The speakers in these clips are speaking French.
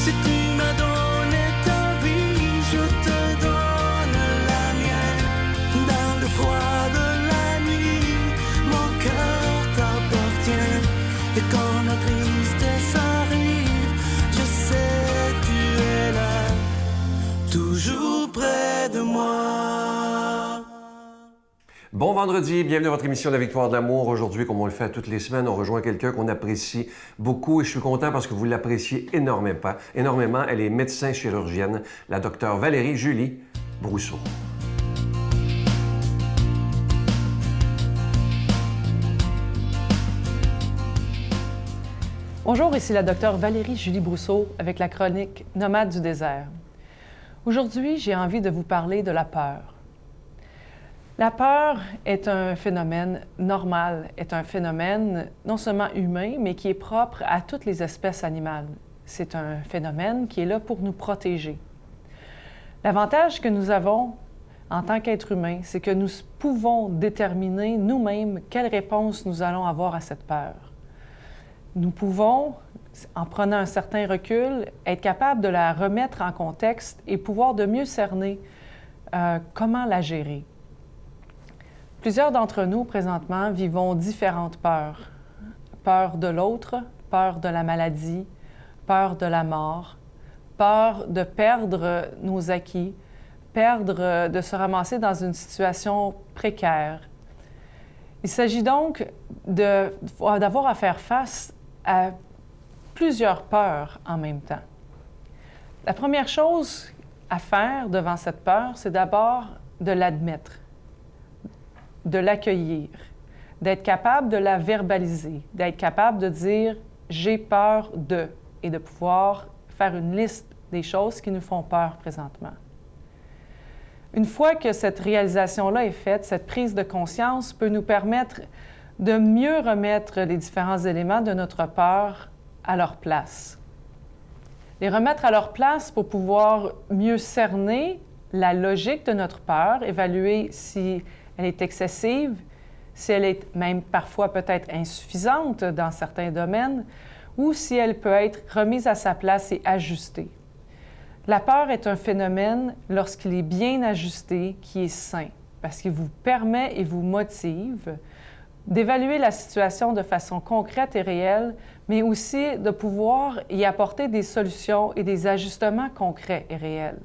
Si tu m'as donné ta vie, je te donne la mienne. Dans le froid de la nuit, mon cœur t'appartient. Et quand la tristesse arrive, je sais tu es là, toujours près de moi. Bon vendredi, bienvenue à votre émission La Victoire de l'amour. Aujourd'hui, comme on le fait toutes les semaines, on rejoint quelqu'un qu'on apprécie beaucoup et je suis content parce que vous l'appréciez énormément. Elle est médecin chirurgienne, la docteure Valérie Julie Brousseau. Bonjour, ici la docteure Valérie Julie Brousseau avec la chronique Nomade du désert. Aujourd'hui, j'ai envie de vous parler de la peur. La peur est un phénomène normal, est un phénomène non seulement humain, mais qui est propre à toutes les espèces animales. C'est un phénomène qui est là pour nous protéger. L'avantage que nous avons en tant qu'être humain, c'est que nous pouvons déterminer nous-mêmes quelle réponse nous allons avoir à cette peur. Nous pouvons, en prenant un certain recul, être capables de la remettre en contexte et pouvoir de mieux cerner comment la gérer. Plusieurs d'entre nous, présentement, vivons différentes peurs. Peur de l'autre, peur de la maladie, peur de la mort, peur de perdre nos acquis, de se ramasser dans une situation précaire. Il s'agit donc d'avoir à faire face à plusieurs peurs en même temps. La première chose à faire devant cette peur, c'est d'abord de l'admettre, de l'accueillir, d'être capable de la verbaliser, d'être capable de dire « j'ai peur de » et de pouvoir faire une liste des choses qui nous font peur présentement. Une fois que cette réalisation-là est faite, cette prise de conscience peut nous permettre de mieux remettre les différents éléments de notre peur à leur place. Les remettre à leur place pour pouvoir mieux cerner la logique de notre peur, évaluer si elle est excessive, si elle est même parfois peut-être insuffisante dans certains domaines, ou si elle peut être remise à sa place et ajustée. La peur est un phénomène, lorsqu'il est bien ajusté, qui est sain, parce qu'il vous permet et vous motive d'évaluer la situation de façon concrète et réelle, mais aussi de pouvoir y apporter des solutions et des ajustements concrets et réels.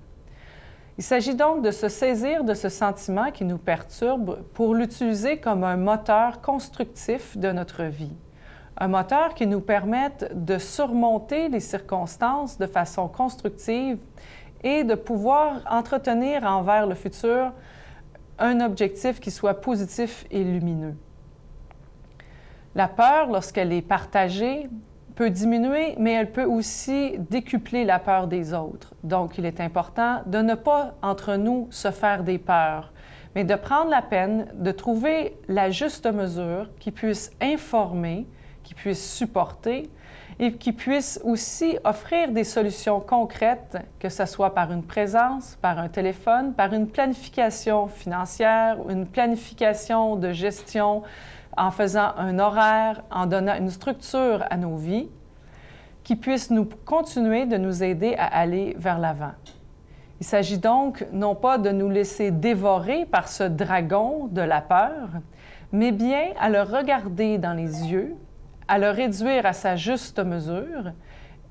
Il s'agit donc de se saisir de ce sentiment qui nous perturbe pour l'utiliser comme un moteur constructif de notre vie. Un moteur qui nous permette de surmonter les circonstances de façon constructive et de pouvoir entretenir envers le futur un objectif qui soit positif et lumineux. La peur, lorsqu'elle est partagée, peut diminuer, mais elle peut aussi décupler la peur des autres. Donc, il est important de ne pas, entre nous, se faire des peurs, mais de prendre la peine de trouver la juste mesure qui puisse informer, qui puisse supporter et qui puisse aussi offrir des solutions concrètes, que ce soit par une présence, par un téléphone, par une planification financière, une planification de gestion, en faisant un horaire, en donnant une structure à nos vies, qui puisse nous continuer de nous aider à aller vers l'avant. Il s'agit donc non pas de nous laisser dévorer par ce dragon de la peur, mais bien à le regarder dans les yeux, à le réduire à sa juste mesure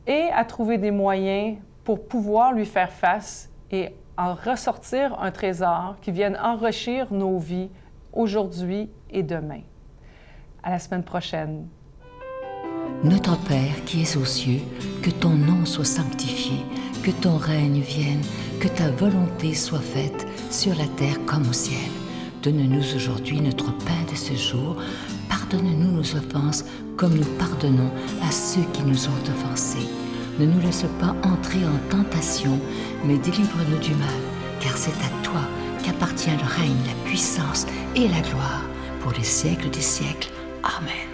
et à trouver des moyens pour pouvoir lui faire face et en ressortir un trésor qui vienne enrichir nos vies aujourd'hui et demain. À la semaine prochaine. Notre Père qui es aux cieux, que ton nom soit sanctifié, que ton règne vienne, que ta volonté soit faite sur la terre comme au ciel. Donne-nous aujourd'hui notre pain de ce jour. Pardonne-nous nos offenses comme nous pardonnons à ceux qui nous ont offensés. Ne nous laisse pas entrer en tentation, mais délivre-nous du mal, car c'est à toi qu'appartient le règne, la puissance et la gloire pour les siècles des siècles. Amen.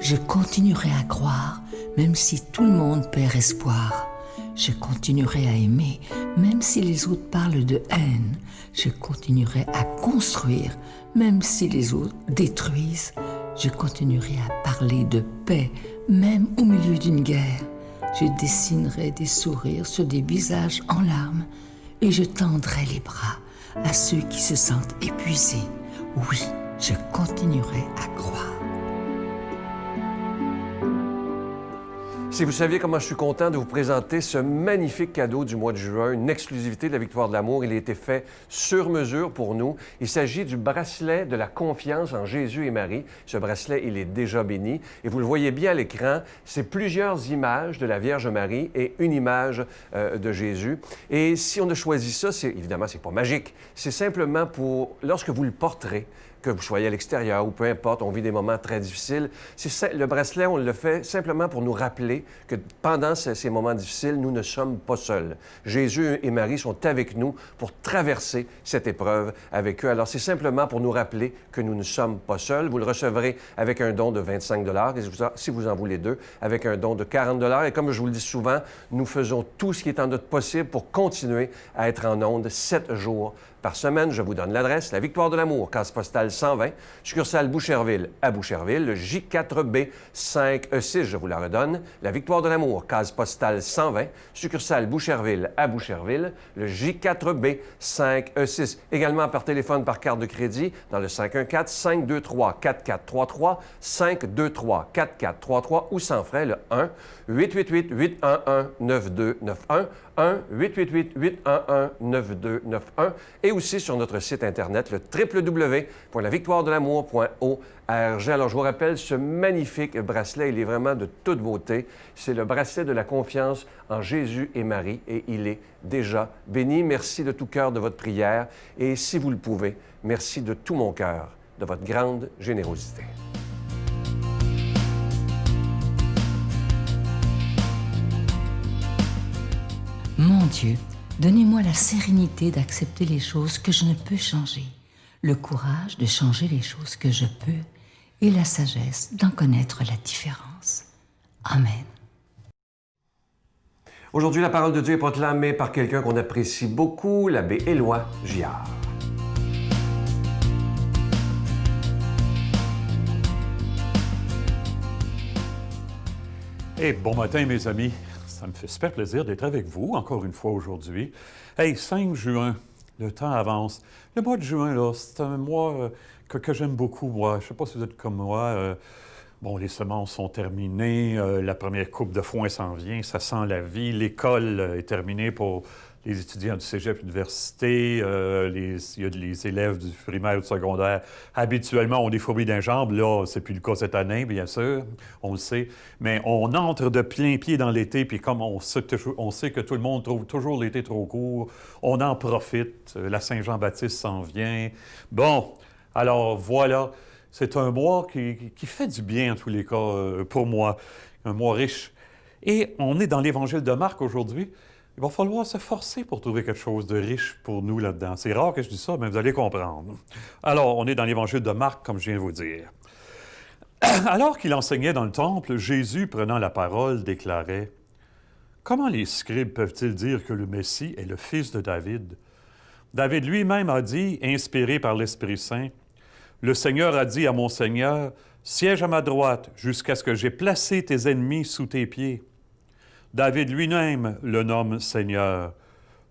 Je continuerai à croire, même si tout le monde perd espoir. Je continuerai à aimer, même si les autres parlent de haine. Je continuerai à construire, même si les autres détruisent. Je continuerai à parler de paix, même au milieu d'une guerre. Je dessinerai des sourires sur des visages en larmes et je tendrai les bras à ceux qui se sentent épuisés. Oui, je continuerai à croire. Si vous saviez comment je suis content de vous présenter ce magnifique cadeau du mois de juin, une exclusivité de la Victoire de l'amour, il a été fait sur mesure pour nous. Il s'agit du bracelet de la confiance en Jésus et Marie. Ce bracelet, il est déjà béni. Et vous le voyez bien à l'écran, c'est plusieurs images de la Vierge Marie et une image de Jésus. Et si on a choisi ça, évidemment, c'est pas magique. C'est simplement pour, lorsque vous le porterez, que vous soyez à l'extérieur ou peu importe, on vit des moments très difficiles. Le bracelet, on le fait simplement pour nous rappeler que pendant ces moments difficiles, nous ne sommes pas seuls. Jésus et Marie sont avec nous pour traverser cette épreuve avec eux. Alors, c'est simplement pour nous rappeler que nous ne sommes pas seuls. Vous le recevrez avec un don de 25 $ et si vous en voulez deux, avec un don de 40 $. Et comme je vous le dis souvent, nous faisons tout ce qui est en notre possible pour continuer à être en ondes 7 jours par semaine. Je vous donne l'adresse, la Victoire de l'amour, case postale 120, succursale Boucherville à Boucherville, le J4B 5E6, je vous la redonne, la Victoire de l'amour, case postale 120, succursale Boucherville à Boucherville, le J4B 5E6. Également par téléphone par carte de crédit dans le 514-523-4433, 523-4433 ou sans frais, le 1-888-811-9291, 1-888-811-9291 et aussi sur notre site Internet, le www.lavictoiredelamour.org. Alors, je vous rappelle, ce magnifique bracelet, il est vraiment de toute beauté. C'est le bracelet de la confiance en Jésus et Marie et il est déjà béni. Merci de tout cœur de votre prière et si vous le pouvez, merci de tout mon cœur de votre grande générosité. Mon Dieu, donnez-moi la sérénité d'accepter les choses que je ne peux changer, le courage de changer les choses que je peux et la sagesse d'en connaître la différence. Amen. Aujourd'hui, la parole de Dieu est proclamée par quelqu'un qu'on apprécie beaucoup, l'abbé Éloi Giard. Hey, bon matin, mes amis. Ça me fait super plaisir d'être avec vous encore une fois aujourd'hui. Hey, 5 juin, le temps avance. Le mois de juin, là, c'est un mois que j'aime beaucoup, moi. Je ne sais pas si vous êtes comme moi. Bon, les semences sont terminées, la première coupe de foin s'en vient, ça sent la vie. L'école est terminée pour les étudiants du cégep université, il y a les élèves du primaire ou du secondaire. Habituellement, ont des fourmis d'un jambe. Là, c'est plus le cas cette année, bien sûr, on le sait. Mais on entre de plein pied dans l'été, puis comme on sait que tout le monde trouve toujours l'été trop court, on en profite. La Saint-Jean-Baptiste s'en vient. Bon, alors voilà, c'est un mois qui fait du bien, en tous les cas, pour moi. Un mois riche. Et on est dans l'Évangile de Marc aujourd'hui. Il va falloir se forcer pour trouver quelque chose de riche pour nous là-dedans. C'est rare que je dise ça, mais vous allez comprendre. Alors, on est dans l'Évangile de Marc, comme je viens de vous dire. Alors qu'il enseignait dans le temple, Jésus, prenant la parole, déclarait « Comment les scribes peuvent-ils dire que le Messie est le fils de David? David lui-même a dit, inspiré par l'Esprit Saint, « Le Seigneur a dit à mon Seigneur, siège à ma droite jusqu'à ce que j'aie placé tes ennemis sous tes pieds. » David lui-même le nomme Seigneur.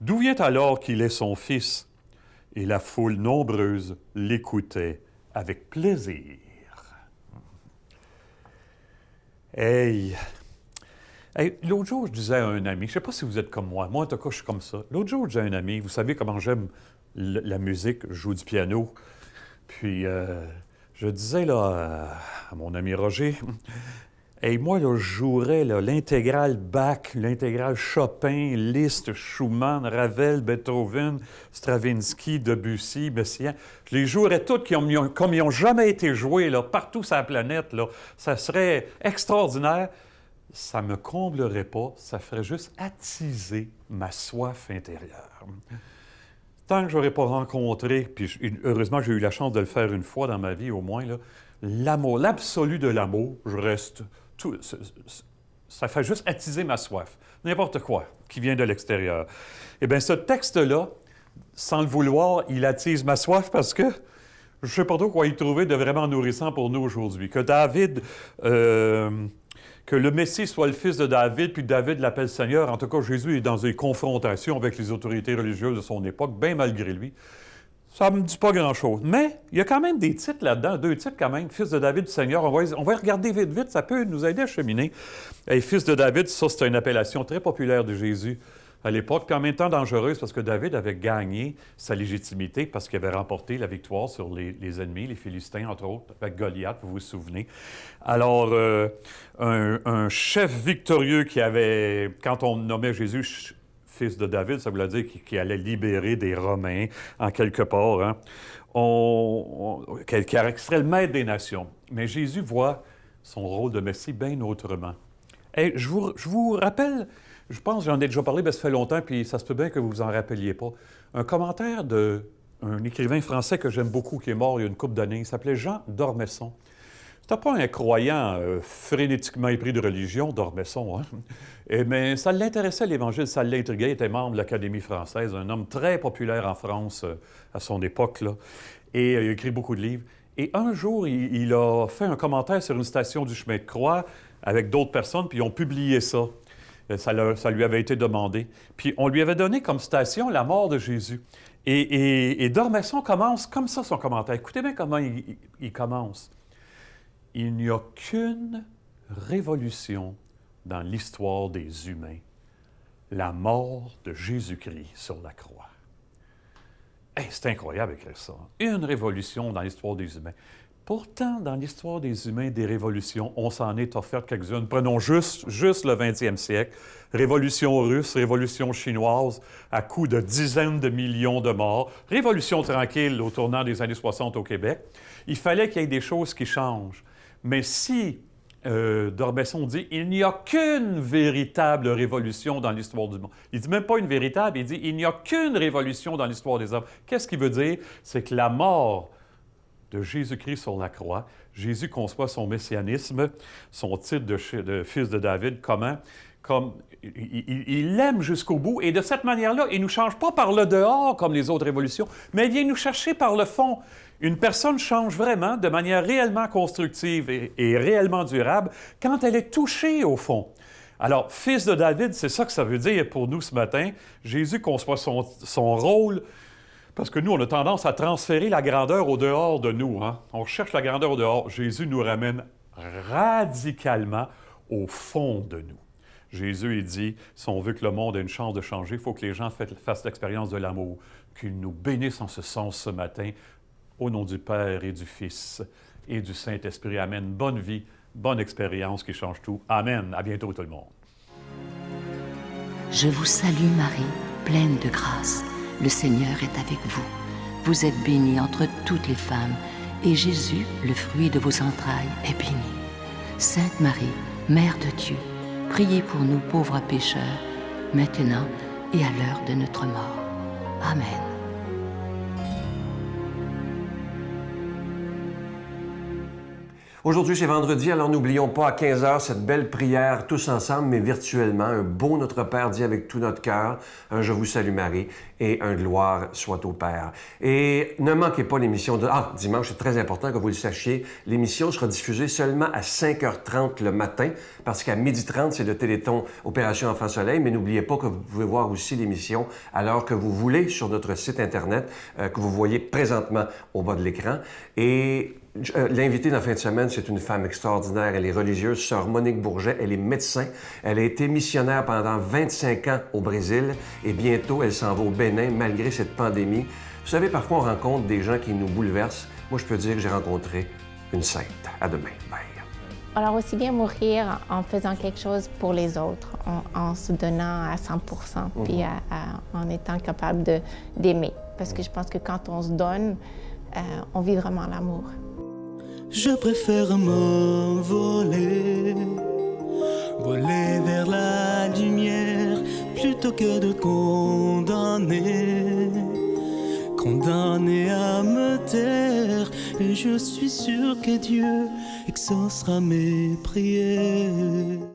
D'où vient alors qu'il est son fils? Et la foule nombreuse l'écoutait avec plaisir. Hey, l'autre jour, je disais à un ami, je ne sais pas si vous êtes comme moi en tout cas, je suis comme ça. L'autre jour, je disais à un ami, vous savez comment j'aime la musique, je joue du piano. Puis, je disais là à mon ami Roger... Et moi, là, je jouerais l'intégrale Bach, l'intégrale Chopin, Liszt, Schumann, Ravel, Beethoven, Stravinsky, Debussy, Messiaen. Je les jouerais toutes comme ils n'ont jamais été joués là, partout sur la planète. Là. Ça serait extraordinaire. Ça ne me comblerait pas, ça ferait juste attiser ma soif intérieure. Tant que je n'aurais pas rencontré, puis heureusement, j'ai eu la chance de le faire une fois dans ma vie au moins, là, l'amour, l'absolu de l'amour, je reste... ça fait juste attiser ma soif. N'importe quoi qui vient de l'extérieur. Eh bien, ce texte-là, sans le vouloir, il attise ma soif parce que je ne sais pas trop quoi y trouver de vraiment nourrissant pour nous aujourd'hui. Que David, que le Messie soit le fils de David, puis David l'appelle Seigneur. En tout cas, Jésus est dans des confrontations avec les autorités religieuses de son époque, bien malgré lui. Ça ne me dit pas grand-chose. Mais il y a quand même des titres là-dedans, 2 titres quand même. Fils de David, Seigneur. On va regarder vite, ça peut nous aider à cheminer. Et fils de David, ça, c'est une appellation très populaire de Jésus à l'époque, puis en même temps dangereuse parce que David avait gagné sa légitimité parce qu'il avait remporté la victoire sur les ennemis, les Philistins, entre autres, avec Goliath, vous vous souvenez. Alors, un chef victorieux qui avait, quand on nommait Jésus fils de David, ça voulait dire qu'il allait libérer des Romains, en quelque part, hein? Qui serait le maître des nations. Mais Jésus voit son rôle de Messie bien autrement. Et je vous rappelle, je pense que j'en ai déjà parlé, mais ça fait longtemps, puis ça se peut bien que vous vous en rappeliez pas, un commentaire d'un écrivain français que j'aime beaucoup, qui est mort il y a une couple d'années. Il s'appelait Jean d'Ormesson. C'était pas un croyant frénétiquement épris de religion, d'Ormesson, hein? Mais ça l'intéressait, l'Évangile, ça l'intriguait. Il était membre de l'Académie française, un homme très populaire en France à son époque, là. Et il a écrit beaucoup de livres. Et un jour, il a fait un commentaire sur une station du chemin de croix avec d'autres personnes, puis ils ont publié ça. Ça lui avait été demandé. Puis on lui avait donné comme citation la mort de Jésus. Et d'Ormesson commence comme ça son commentaire. Écoutez bien comment il commence. Il n'y a qu'une révolution dans l'histoire des humains, la mort de Jésus-Christ sur la croix. Hey, c'est incroyable d'écrire ça. Une révolution dans l'histoire des humains. Pourtant, dans l'histoire des humains, des révolutions, on s'en est offert quelques-unes. Prenons juste le 20e siècle. Révolution russe, révolution chinoise, à coup de dizaines de millions de morts. Révolution tranquille au tournant des années 60 au Québec. Il fallait qu'il y ait des choses qui changent. Mais si d'Ormesson dit « il n'y a qu'une véritable révolution dans l'histoire du monde », il ne dit même pas une véritable, il dit « il n'y a qu'une révolution dans l'histoire des hommes ». Qu'est-ce qu'il veut dire? C'est que la mort de Jésus-Christ sur la croix, Jésus conçoit son messianisme, son titre de fils de David, comment? Comme il l'aime jusqu'au bout, et de cette manière-là, il ne nous change pas par le dehors comme les autres révolutions, mais il vient nous chercher par le fond. Une personne change vraiment de manière réellement constructive et réellement durable quand elle est touchée au fond. Alors, fils de David, c'est ça que ça veut dire pour nous ce matin. Jésus conçoit son rôle, parce que nous, on a tendance à transférer la grandeur au dehors de nous, hein? On cherche la grandeur au dehors. Jésus nous ramène radicalement au fond de nous. Jésus, il dit, si on veut que le monde ait une chance de changer, il faut que les gens fassent l'expérience de l'amour. Qu'il nous bénisse en ce sens ce matin, au nom du Père et du Fils et du Saint-Esprit. Amen. Bonne vie, bonne expérience qui change tout. Amen. À bientôt tout le monde. Je vous salue Marie, pleine de grâce. Le Seigneur est avec vous. Vous êtes bénie entre toutes les femmes, et Jésus, le fruit de vos entrailles, est béni. Sainte Marie, Mère de Dieu, priez pour nous pauvres pécheurs, maintenant et à l'heure de notre mort. Amen. Aujourd'hui, c'est vendredi, alors n'oublions pas à 15h cette belle prière tous ensemble, mais virtuellement. Un beau Notre Père dit avec tout notre cœur, un Je vous salue Marie et un Gloire soit au Père. Et ne manquez pas l'émission de... dimanche, c'est très important que vous le sachiez. L'émission sera diffusée seulement à 5h30 le matin, parce qu'à 12h30, c'est le Téléthon Opération Enfant Soleil, mais n'oubliez pas que vous pouvez voir aussi l'émission à l'heure que vous voulez sur notre site Internet, que vous voyez présentement au bas de l'écran. Et... l'invitée dans la fin de semaine, c'est une femme extraordinaire. Elle est religieuse, sœur Monique Bourget. Elle est médecin. Elle a été missionnaire pendant 25 ans au Brésil et bientôt, elle s'en va au Bénin malgré cette pandémie. Vous savez, parfois, on rencontre des gens qui nous bouleversent. Moi, je peux dire que j'ai rencontré une sainte. À demain. Bye. Alors, aussi bien mourir en faisant quelque chose pour les autres, en se donnant à 100%, puis en étant capable d'aimer. Parce que je pense que quand on se donne, on vit vraiment l'amour. Je préfère m'envoler, voler vers la lumière, plutôt que de condamner à me taire. Et je suis sûr que Dieu exaucera mes prières.